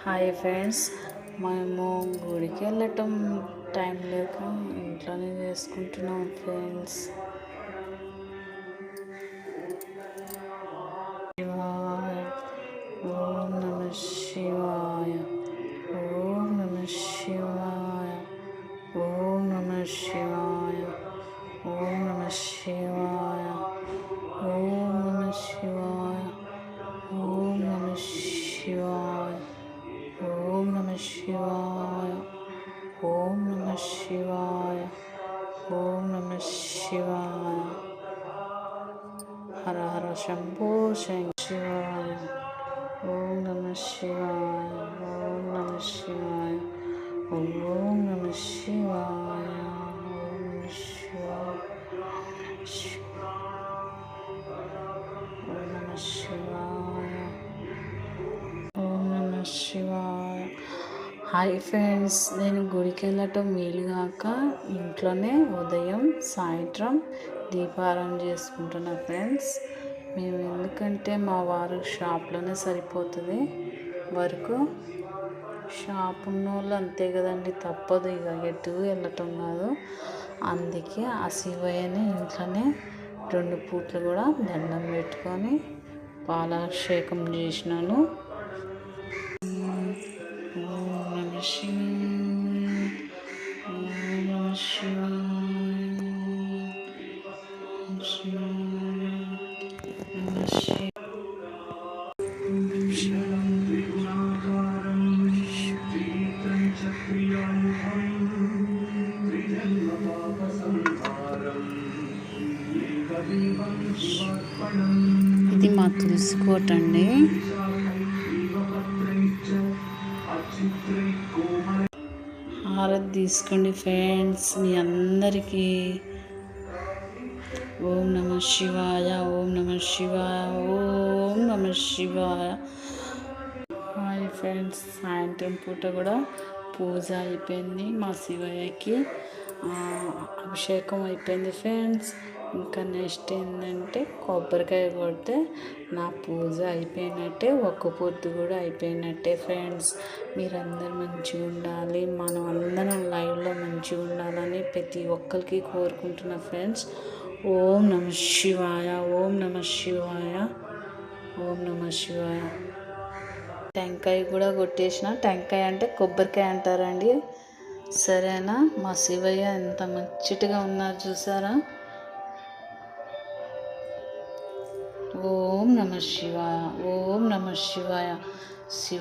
Hi friends, మేము గుడికి వెళ్ళటం టైం లేక ఇంట్లోనే చేసుకుంటున్నాం ఫ్రెండ్స్. శివాయ ఓం నమ శివాయ ఓం నమ శివాయ ఓం నమ శివాయ ఓం నమ శివాయ ఓం నమ శివాయ ఓం నమ శివాయ ఓం నమ శివాయ ఓం నమ శివాయ ఓం నమ శివాయ హర హర శంభో శివాయ ఓం నమ శివాయ ఓం నమ శివాయ ఓం నమ శివాయ ఓం నమ శివాయ ఓం నమ శివాయ ఓం నమ శివాయ. హాయ్ ఫ్రెండ్స్, నేను గుడికి వెళ్ళటం వీలుగాక ఇంట్లోనే ఉదయం సాయంత్రం దీపారాధన చేసుకుంటున్నా ఫ్రెండ్స్. మేము ఎందుకంటే మా వారు షాప్లోనే సరిపోతుంది వర్క్. షాప్ ఉన్న వాళ్ళు అంతే కదండి, తప్పదు, ఇక ఎటు వెళ్ళటం కాదు. అందుకే ఆ శివయ్యని ఇంట్లోనే 2 పూట్లు కూడా దండం పెట్టుకొని పాలాభిషేకం చేసినాను. ఓం నమ శివాయ ఓం నమ శివాయ నమ ఇది మా తులసి కోట అండి. హారతి తీసుకోండి ఫ్రెండ్స్, మీ అందరికీ. ఓం నమ శివాయ ఓం నమ శివాయ ఓం నమ శివాయ. హాయ్ ఫ్రెండ్స్, సాయంత్రం పూట కూడా పూజ అయిపోయింది, మా శివయ్యకి అభిషేకం అయిపోయింది ఫ్రెండ్స్. ఇంకా నెక్స్ట్ ఏంటంటే కొబ్బరికాయ కొడితే నా పూజ అయిపోయినట్టే, ఒక్క పొద్దు కూడా అయిపోయినట్టే ఫ్రెండ్స్. మీరందరూ మంచిగా ఉండాలి, మనం అందరం లైవ్లో మంచిగా ఉండాలని ప్రతి ఒక్కరికి కోరుకుంటున్నా ఫ్రెండ్స్. ఓం నమ శివాయ ఓం నమ శివాయ ఓం నమ శివాయ. టెంకాయ కూడా కొట్టేసిన. టెంకాయ అంటే కొబ్బరికాయ అంటారండి, సరేనా? మా శివయ్య ఎంత ముచ్చటగా ఉన్నారు చూసారా. ఓం నమ శివాయ ఓం నమ శివాయ. శివ